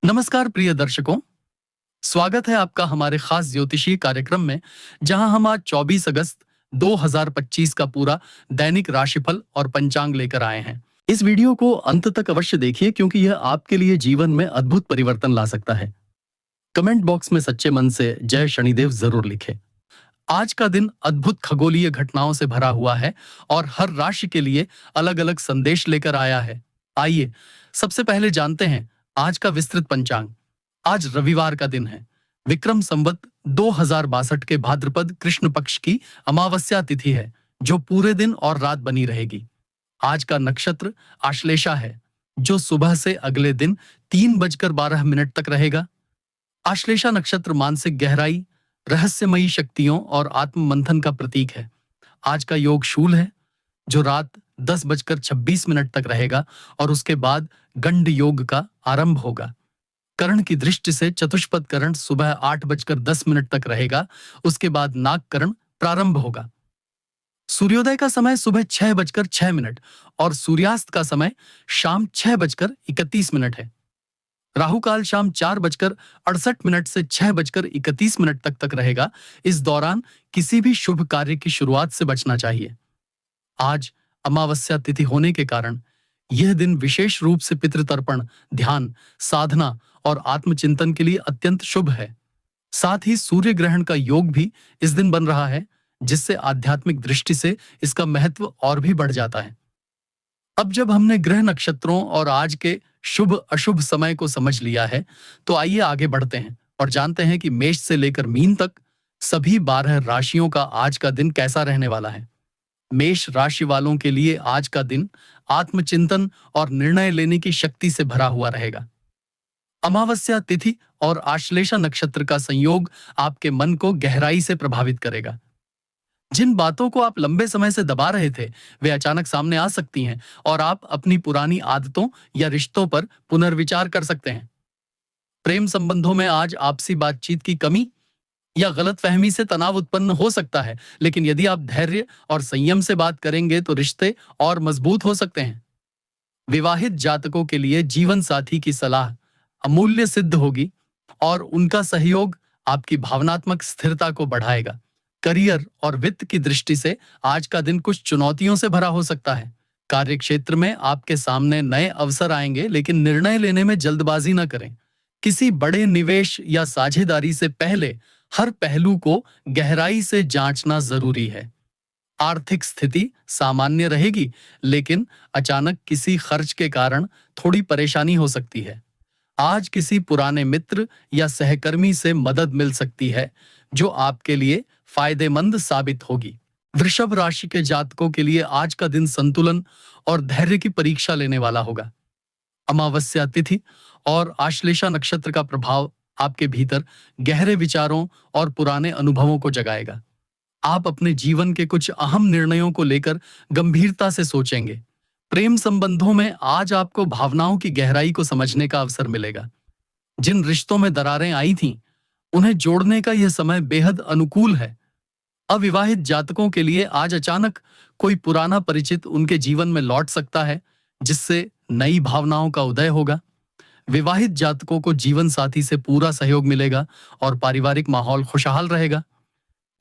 नमस्कार प्रिय दर्शकों, स्वागत है आपका हमारे खास ज्योतिषीय कार्यक्रम में, जहां हम आज 24 अगस्त 2025 का पूरा दैनिक राशिफल और पंचांग लेकर आए हैं। इस वीडियो को अंत तक अवश्य देखिए क्योंकि यह आपके लिए जीवन में अद्भुत परिवर्तन ला सकता है। कमेंट बॉक्स में सच्चे मन से जय शनिदेव जरूर लिखें। आज का दिन अद्भुत खगोलीय घटनाओं से भरा हुआ है और हर राशि के लिए अलग-अलग संदेश लेकर आया है। आइए सबसे पहले जानते हैं आज का विस्तृत पंचांग। आज रविवार का दिन है। विक्रम संवत 2062 के भाद्रपद कृष्ण पक्ष की अमावस्या तिथि है, जो पूरे दिन और रात बनी रहेगी। आज का नक्षत्र आश्लेषा है, जो सुबह से अगले दिन 3:12 तक रहेगा। आश्लेषा नक्षत्र मानसिक गहराई, रहस्यमयी शक्तियों और आत्म मंथन का प्रतीक है। आज का योग शूल है, जो रात 10:26 तक रहेगा और उसके बाद गंड योग का आरंभ होगा। करण की दृष्टि से चतुष्पद करण सुबह 8:10 तक रहेगा, उसके बाद नाग करण प्रारंभ होगा। सूर्योदय का समय सुबह 6:06 और सूर्यास्त का समय शाम 6:31 है। राहु काल शाम 4:68 से 6:31 तक रहेगा। इस दौरान किसी भी शुभ कार्य की शुरुआत से बचना चाहिए। आज अमावस्या तिथि होने के कारण यह दिन विशेष रूप से पितृतर्पण, ध्यान, साधना और आत्मचिंतन के लिए अत्यंत शुभ है। साथ ही सूर्य ग्रहण का योग भी इस दिन बन रहा है, जिससे आध्यात्मिक दृष्टि से इसका महत्व और भी बढ़ जाता है। अब जब हमने ग्रह नक्षत्रों और आज के शुभ अशुभ समय को समझ लिया है, तो आइए आगे बढ़ते हैं और जानते हैं कि मेष से लेकर मीन तक सभी 12 राशियों का आज का दिन कैसा रहने वाला है। मेष राशि वालों के लिए आज का दिन आत्मचिंतन और निर्णय लेने की शक्ति से भरा हुआ रहेगा। अमावस्या तिथि और आश्लेषा नक्षत्र का संयोग आपके मन को गहराई से प्रभावित करेगा। जिन बातों को आप लंबे समय से दबा रहे थे, वे अचानक सामने आ सकती हैं और आप अपनी पुरानी आदतों या रिश्तों पर पुनर्विचार कर सकते हैं। प्रेम संबंधों में आज आपसी बातचीत की कमी या गलतफहमी से तनाव उत्पन्न हो सकता है, लेकिन यदि आप धैर्य और संयम से बात करेंगे तो रिश्ते और मजबूत हो सकते हैं। विवाहित जातकों के लिए जीवन साथी की सलाह अमूल्य सिद्ध होगी और उनका सहयोग आपकी भावनात्मक स्थिरता को बढ़ाएगा। करियर और वित्त की दृष्टि से आज का दिन कुछ चुनौतियों से भरा हो सकता है। कार्य क्षेत्र में आपके सामने नए अवसर आएंगे, लेकिन निर्णय लेने में जल्दबाजी न करें। किसी बड़े निवेश या साझेदारी से पहले हर पहलू को गहराई से जांचना जरूरी है। आर्थिक स्थिति सामान्य रहेगी, लेकिन अचानक किसी खर्च के कारण थोड़ी परेशानी हो सकती है। आज किसी पुराने मित्र या सहकर्मी से मदद मिल सकती है, जो आपके लिए फायदेमंद साबित होगी। वृषभ राशि के जातकों के लिए आज का दिन संतुलन और धैर्य की परीक्षा लेने वाला होगा। अमावस्या तिथि और आश्लेषा नक्षत्र का प्रभाव आपके भीतर गहरे विचारों और पुराने अनुभवों को जगाएगा। आप अपने जीवन के कुछ अहम निर्णयों को लेकर गंभीरता से सोचेंगे। प्रेम संबंधों में आज आपको भावनाओं की गहराई को समझने का अवसर मिलेगा। जिन रिश्तों में दरारें आई थीं, उन्हें जोड़ने का यह समय बेहद अनुकूल है। अविवाहित जातकों के लिए आज अचानक कोई पुराना परिचित उनके जीवन में लौट सकता है, जिससे नई भावनाओं का उदय होगा। विवाहित जातकों को जीवन साथी से पूरा सहयोग मिलेगा और पारिवारिक माहौल खुशहाल रहेगा।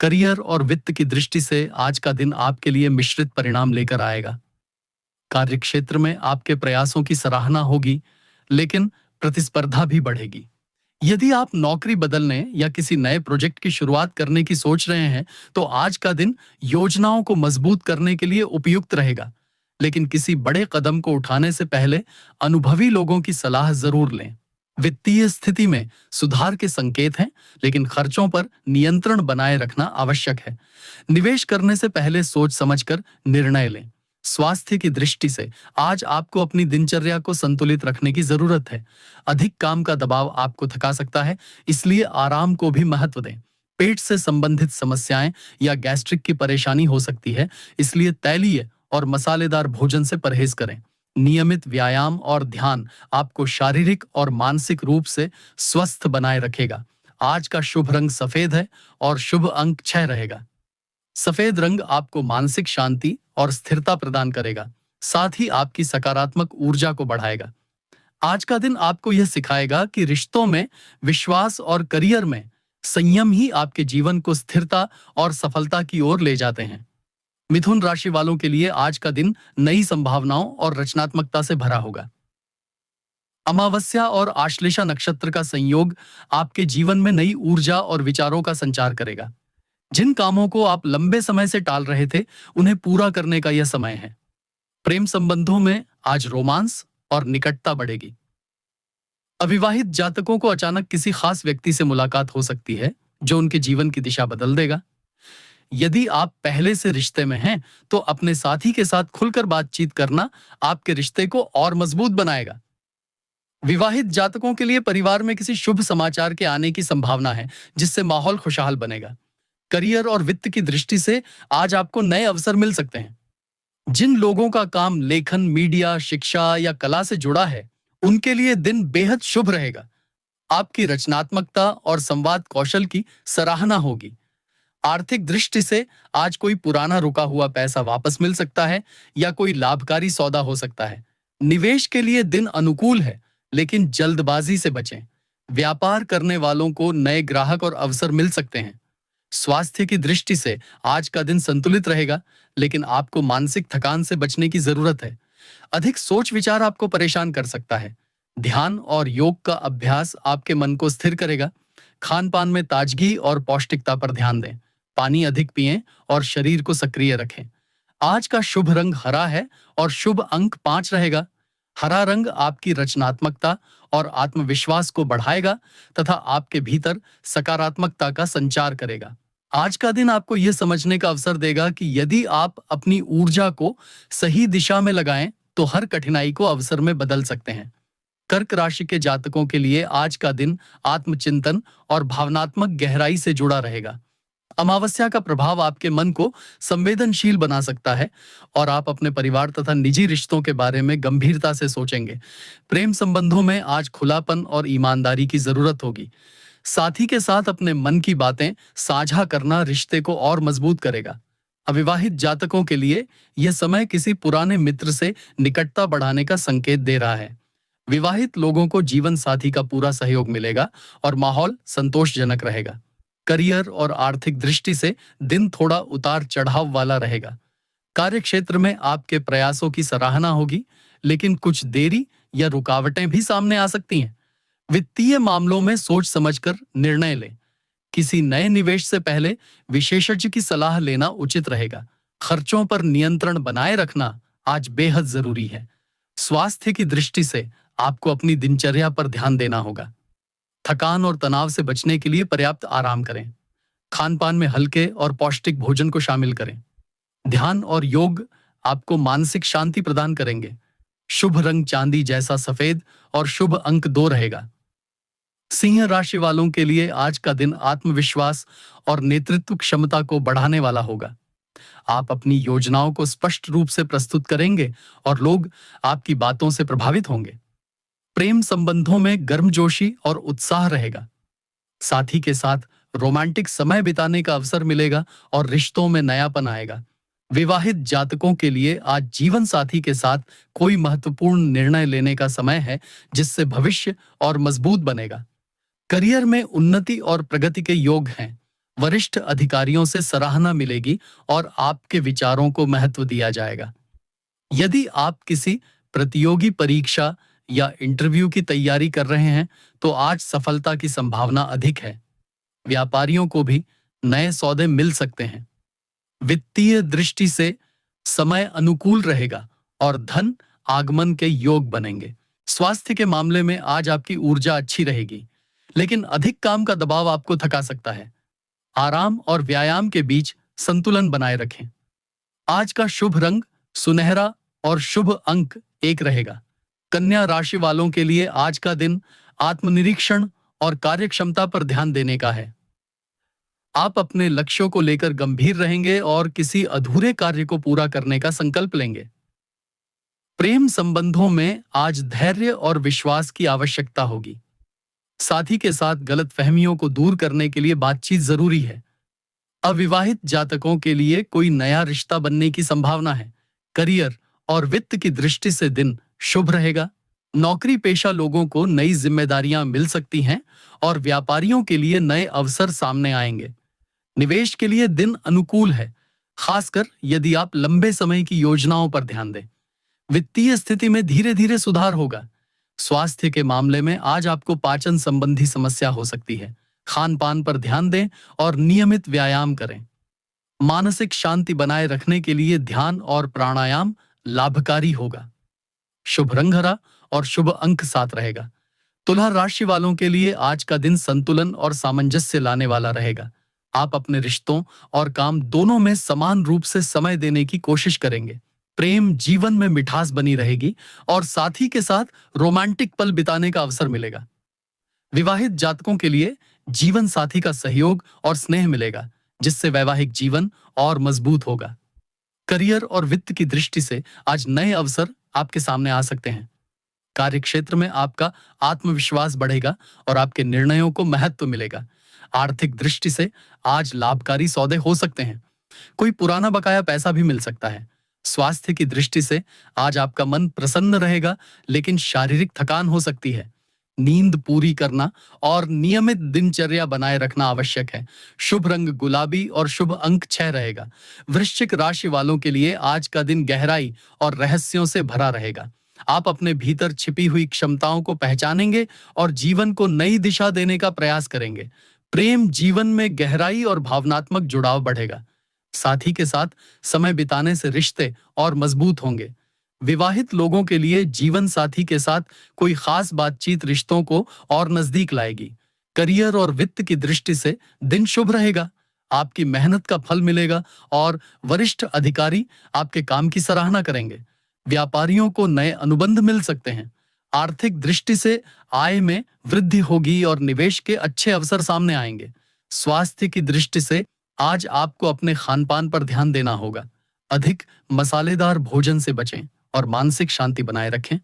करियर और वित्त की दृष्टि से आज का दिन आपके लिए मिश्रित परिणाम लेकर आएगा। कार्य क्षेत्र में आपके प्रयासों की सराहना होगी, लेकिन प्रतिस्पर्धा भी बढ़ेगी। यदि आप नौकरी बदलने या किसी नए प्रोजेक्ट की शुरुआत करने की सोच रहे हैं, तो आज का दिन योजनाओं को मजबूत करने के लिए उपयुक्त रहेगा। लेकिन किसी बड़े कदम को उठाने से पहले अनुभवी लोगों की सलाह जरूर लें। वित्तीय स्थिति में सुधार के संकेत हैं, लेकिन खर्चों पर नियंत्रण बनाए रखना आवश्यक है। निवेश करने से पहले सोच समझकर निर्णय लें। स्वास्थ्य की दृष्टि से आज आपको अपनी दिनचर्या को संतुलित रखने की जरूरत है। अधिक काम का दबाव आपको थका सकता है, इसलिए आराम को भी महत्व दें। पेट से संबंधित समस्याएं या गैस्ट्रिक की परेशानी हो सकती है, इसलिए तैलीय और मसालेदार भोजन से परहेज करें। नियमित व्यायाम और ध्यान आपको शारीरिक और मानसिक रूप से स्वस्थ बनाए रखेगा। आज का शुभ रंग सफेद है और शुभ अंक 6 रहेगा। सफेद रंग आपको मानसिक शांति और स्थिरता प्रदान करेगा, साथ ही आपकी सकारात्मक ऊर्जा को बढ़ाएगा। आज का दिन आपको यह सिखाएगा कि रिश्तों में विश्वास और करियर में संयम ही आपके जीवन को स्थिरता और सफलता की ओर ले जाते हैं। मिथुन राशि वालों के लिए आज का दिन नई संभावनाओं और रचनात्मकता से भरा होगा। अमावस्या और आश्लेषा नक्षत्र का संयोग आपके जीवन में नई ऊर्जा और विचारों का संचार करेगा। जिन कामों को आप लंबे समय से टाल रहे थे, उन्हें पूरा करने का यह समय है। प्रेम संबंधों में आज रोमांस और निकटता बढ़ेगी। अविवाहित जातकों को अचानक किसी खास व्यक्ति से मुलाकात हो सकती है, जो उनके जीवन की दिशा बदल देगा। यदि आप पहले से रिश्ते में हैं, तो अपने साथी के साथ खुलकर बातचीत करना आपके रिश्ते को और मजबूत बनाएगा। विवाहित जातकों के लिए परिवार में किसी शुभ समाचार के आने की संभावना है, जिससे माहौल खुशहाल बनेगा। करियर और वित्त की दृष्टि से आज आपको नए अवसर मिल सकते हैं। जिन लोगों का काम लेखन, मीडिया, शिक्षा या कला से जुड़ा है, उनके लिए दिन बेहद शुभ रहेगा। आपकी रचनात्मकता और संवाद कौशल की सराहना होगी। आर्थिक दृष्टि से आज कोई पुराना रुका हुआ पैसा वापस मिल सकता है या कोई लाभकारी सौदा हो सकता है। निवेश के लिए दिन अनुकूल है, लेकिन जल्दबाजी से बचें। व्यापार करने वालों को नए ग्राहक और अवसर मिल सकते हैं। स्वास्थ्य की दृष्टि से आज का दिन संतुलित रहेगा, लेकिन आपको मानसिक थकान से बचने की जरूरत है। अधिक सोच विचार आपको परेशान कर सकता है। ध्यान और योग का अभ्यास आपके मन को स्थिर करेगा। खान पान में ताजगी और पौष्टिकता पर ध्यान दें। पानी अधिक पिएं और शरीर को सक्रिय रखें। आज का शुभ रंग हरा है और शुभ अंक 5 रहेगा। हरा रंग आपकी रचनात्मकता और आत्मविश्वास को बढ़ाएगा तथा आपके भीतर सकारात्मकता का संचार करेगा। आज का दिन आपको यह समझने का अवसर देगा कि यदि आप अपनी ऊर्जा को सही दिशा में लगाएं, तो हर कठिनाई को अवसर में बदल सकते हैं। कर्क राशि के जातकों के लिए आज का दिन आत्मचिंतन और भावनात्मक गहराई से जुड़ा रहेगा। अमावस्या का प्रभाव आपके मन को संवेदनशील बना सकता है और आप अपने परिवार तथा निजी रिश्तों के बारे में गंभीरता से सोचेंगे। प्रेम संबंधों में आज खुलापन और ईमानदारी की जरूरत होगी। साथी के साथ अपने मन की बातें साझा करना रिश्ते को और मजबूत करेगा। अविवाहित जातकों के लिए यह समय किसी पुराने मित्र से निकटता बढ़ाने का संकेत दे रहा है। विवाहित लोगों को जीवन साथी का पूरा सहयोग मिलेगा और माहौल संतोषजनक रहेगा। करियर और आर्थिक दृष्टि से दिन थोड़ा उतार चढ़ाव वाला रहेगा। कार्यक्षेत्र में आपके प्रयासों की सराहना होगी, लेकिन कुछ देरी या रुकावटें भी सामने आ सकती हैं। वित्तीय मामलों में सोच समझकर निर्णय लें। किसी नए निवेश से पहले विशेषज्ञ की सलाह लेना उचित रहेगा। खर्चों पर नियंत्रण बनाए रखना आज बेहद जरूरी है। स्वास्थ्य की दृष्टि से आपको अपनी दिनचर्या पर ध्यान देना होगा। थकान और तनाव से बचने के लिए पर्याप्त आराम करें। खान पान में हल्के और पौष्टिक भोजन को शामिल करें। ध्यान और योग आपको मानसिक शांति प्रदान करेंगे। शुभ रंग चांदी जैसा सफेद और शुभ अंक 2 रहेगा। सिंह राशि वालों के लिए आज का दिन आत्मविश्वास और नेतृत्व क्षमता को बढ़ाने वाला होगा। आप अपनी योजनाओं को स्पष्ट रूप से प्रस्तुत करेंगे और लोग आपकी बातों से प्रभावित होंगे। प्रेम संबंधों में गर्मजोशी और उत्साह रहेगा। साथी के साथ रोमांटिक समय बिताने का अवसर मिलेगा और रिश्तों में नयापन आएगा। विवाहित जातकों के लिए आज जीवन साथी के साथ कोई महत्वपूर्ण निर्णय लेने का समय है, जिससे भविष्य और मजबूत बनेगा। करियर में उन्नति और प्रगति के योग हैं। वरिष्ठ अधिकारियों से सराहना मिलेगी और आपके विचारों को महत्व दिया जाएगा। यदि आप किसी प्रतियोगी परीक्षा या इंटरव्यू की तैयारी कर रहे हैं, तो आज सफलता की संभावना अधिक है। व्यापारियों को भी नए सौदे मिल सकते हैं। वित्तीय दृष्टि से समय अनुकूल रहेगा और धन आगमन के योग बनेंगे। स्वास्थ्य के मामले में आज आपकी ऊर्जा अच्छी रहेगी, लेकिन अधिक काम का दबाव आपको थका सकता है। आराम और व्यायाम के बीच संतुलन बनाए रखें। आज का शुभ रंग सुनहरा और शुभ अंक 1 रहेगा। कन्या राशि वालों के लिए आज का दिन आत्मनिरीक्षण और कार्यक्षमता पर ध्यान देने का है। आप अपने लक्ष्यों को लेकर गंभीर रहेंगे और किसी अधूरे कार्य को पूरा करने का संकल्प लेंगे। प्रेम संबंधों में आज धैर्य और विश्वास की आवश्यकता होगी। साथी के साथ गलतफहमियों को दूर करने के लिए बातचीत जरूरी है। अविवाहित जातकों के लिए कोई नया रिश्ता बनने की संभावना है। करियर और वित्त की दृष्टि से दिन शुभ रहेगा। नौकरी पेशा लोगों को नई जिम्मेदारियां मिल सकती हैं और व्यापारियों के लिए नए अवसर सामने आएंगे। निवेश के लिए दिन अनुकूल है, खासकर यदि आप लंबे समय की योजनाओं पर ध्यान दें। वित्तीय स्थिति में धीरे धीरे सुधार होगा। स्वास्थ्य के मामले में आज आपको पाचन संबंधी समस्या हो सकती है। खान पान पर ध्यान दें और नियमित व्यायाम करें। मानसिक शांति बनाए रखने के लिए ध्यान और प्राणायाम लाभकारी होगा। शुभ रंग हरा और शुभ अंक 7 रहेगा। तुला राशि वालों के लिए आज का दिन संतुलन और सामंजस्य लाने वाला रहेगा। आप अपने रिश्तों और काम दोनों में समान रूप से समय देने की कोशिश करेंगे। प्रेम जीवन में मिठास बनी रहेगी और साथी के साथ रोमांटिक पल बिताने का अवसर मिलेगा। विवाहित जातकों के लिए जीवन साथी का सहयोग और स्नेह मिलेगा, जिससे वैवाहिक जीवन और मजबूत होगा। करियर और वित्त की दृष्टि से आज नए अवसर आपके सामने आ सकते हैं। कार्य क्षेत्र में आपका आत्मविश्वास बढ़ेगा और आपके निर्णयों को महत्व मिलेगा। आर्थिक दृष्टि से आज लाभकारी सौदे हो सकते हैं। कोई पुराना बकाया पैसा भी मिल सकता है। स्वास्थ्य की दृष्टि से आज आपका मन प्रसन्न रहेगा, लेकिन शारीरिक थकान हो सकती है। नींद पूरी करना और नियमित दिनचर्या बनाए रखना आवश्यक है। शुभ रंग गुलाबी और शुभ अंक 6 रहेगा। वृश्चिक राशि वालों के लिए आज का दिन गहराई और रहस्यों से भरा रहेगा। आप अपने भीतर छिपी हुई क्षमताओं को पहचानेंगे और जीवन को नई दिशा देने का प्रयास करेंगे। प्रेम जीवन में गहराई और भावनात्मक जुड़ाव बढ़ेगा। साथी के साथ समय बिताने से रिश्ते और मजबूत होंगे। विवाहित लोगों के लिए जीवन साथी के साथ कोई खास बातचीत रिश्तों को और नजदीक लाएगी। करियर और वित्त की दृष्टि से दिन शुभ रहेगा। आपकी मेहनत का फल मिलेगा और वरिष्ठ अधिकारी आपके काम की सराहना करेंगे। व्यापारियों को नए अनुबंध मिल सकते हैं। आर्थिक दृष्टि से आय में वृद्धि होगी और निवेश के अच्छे अवसर सामने आएंगे। स्वास्थ्य की दृष्टि से आज आपको अपने खानपान पर ध्यान देना होगा। अधिक मसालेदार भोजन से बचें और मानसिक शांति बनाए रखें।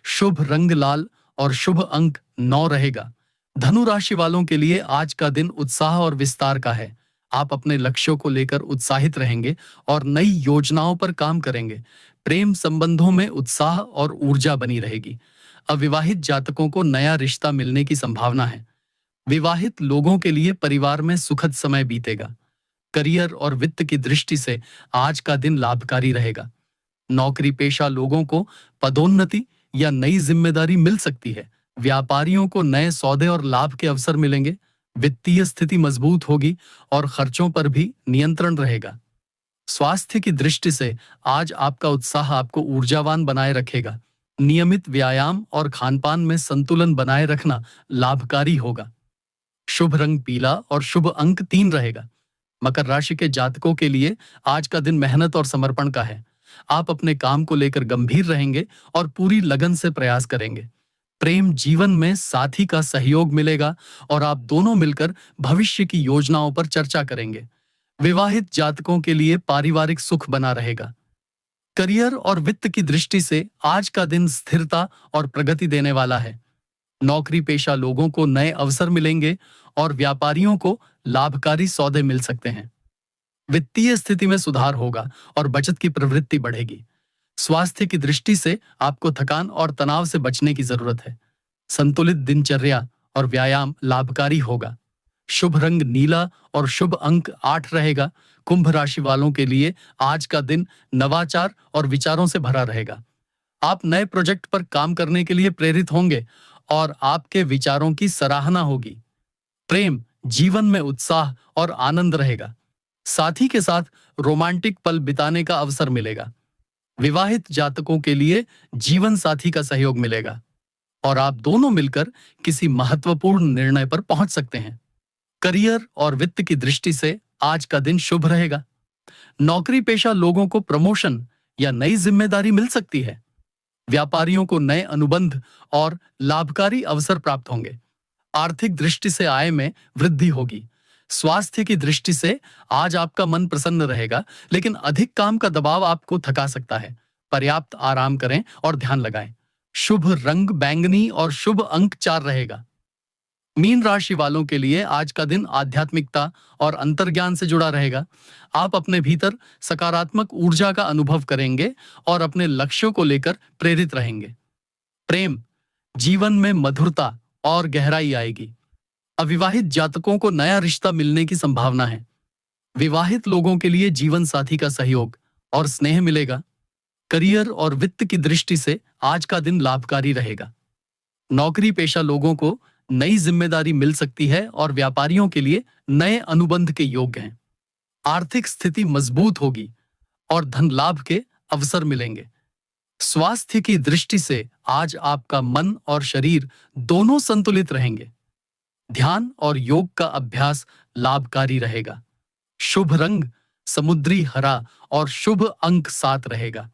शुभ रंग लाल और शुभ अंक 9 रहेगा। धनु राशि वालों के लिए आज का दिन उत्साह और विस्तार का है। आप अपने लक्ष्यों को लेकर उत्साहित रहेंगे और नई योजनाओं पर काम करेंगे। प्रेम संबंधों में उत्साह और ऊर्जा बनी रहेगी। अविवाहित जातकों को नया रिश्ता मिलने की संभावना है। विवाहित लोगों के लिए परिवार में सुखद समय बीतेगा। करियर और वित्त की दृष्टि से आज का दिन लाभकारी रहेगा। नौकरी पेशा लोगों को पदोन्नति या नई जिम्मेदारी मिल सकती है। व्यापारियों को नए सौदे और लाभ के अवसर मिलेंगे। वित्तीय स्थिति मजबूत होगी और खर्चों पर भी नियंत्रण रहेगा। स्वास्थ्य की दृष्टि से आज आपका उत्साह आपको ऊर्जावान बनाए रखेगा। नियमित व्यायाम और खानपान में संतुलन बनाए रखना लाभकारी होगा। शुभ रंग पीला और शुभ अंक 3 रहेगा। मकर राशि के जातकों के लिए आज का दिन मेहनत और समर्पण का है। आप अपने काम को लेकर गंभीर रहेंगे और पूरी लगन से प्रयास करेंगे। प्रेम जीवन में साथी का सहयोग मिलेगा और आप दोनों मिलकर भविष्य की योजनाओं पर चर्चा करेंगे। विवाहित जातकों के लिए पारिवारिक सुख बना रहेगा। करियर और वित्त की दृष्टि से आज का दिन स्थिरता और प्रगति देने वाला है। नौकरी पेशा लोगों को नए अवसर मिलेंगे और व्यापारियों को लाभकारी सौदे मिल सकते हैं। वित्तीय स्थिति में सुधार होगा और बचत की प्रवृत्ति बढ़ेगी। स्वास्थ्य की दृष्टि से आपको थकान और तनाव से बचने की जरूरत है। संतुलित दिनचर्या और व्यायाम लाभकारी होगा। शुभ रंग नीला और शुभ अंक 8 रहेगा। कुंभ राशि वालों के लिए आज का दिन नवाचार और विचारों से भरा रहेगा। आप नए प्रोजेक्ट पर काम करने के लिए प्रेरित होंगे और आपके विचारों की सराहना होगी। प्रेम जीवन में उत्साह और आनंद रहेगा। साथी के साथ रोमांटिक पल बिताने का अवसर मिलेगा। विवाहित जातकों के लिए जीवन साथी का सहयोग मिलेगा और आप दोनों मिलकर किसी महत्वपूर्ण निर्णय पर पहुंच सकते हैं। करियर और वित्त की दृष्टि से आज का दिन शुभ रहेगा। नौकरी पेशा लोगों को प्रमोशन या नई जिम्मेदारी मिल सकती है। व्यापारियों को नए अनुबंध और लाभकारी अवसर प्राप्त होंगे। आर्थिक दृष्टि से आय में वृद्धि होगी। स्वास्थ्य की दृष्टि से आज आपका मन प्रसन्न रहेगा, लेकिन अधिक काम का दबाव आपको थका सकता है। पर्याप्त आराम करें और ध्यान लगाएं। शुभ रंग बैंगनी और शुभ अंक 4 रहेगा। मीन राशि वालों के लिए आज का दिन आध्यात्मिकता और अंतर्ज्ञान से जुड़ा रहेगा। आप अपने भीतर सकारात्मक ऊर्जा का अनुभव करेंगे और अपने लक्ष्यों को लेकर प्रेरित रहेंगे। प्रेम जीवन में मधुरता और गहराई आएगी। अविवाहित जातकों को नया रिश्ता मिलने की संभावना है। विवाहित लोगों के लिए जीवन साथी का सहयोग और स्नेह मिलेगा। करियर और वित्त की दृष्टि से आज का दिन लाभकारी रहेगा। नौकरी पेशा लोगों को नई जिम्मेदारी मिल सकती है और व्यापारियों के लिए नए अनुबंध के योग्य हैं। आर्थिक स्थिति मजबूत होगी और धन लाभ के अवसर मिलेंगे। स्वास्थ्य की दृष्टि से आज आपका मन और शरीर दोनों संतुलित रहेंगे। ध्यान और योग का अभ्यास लाभकारी रहेगा। शुभ रंग समुद्री हरा और शुभ अंक 7 रहेगा।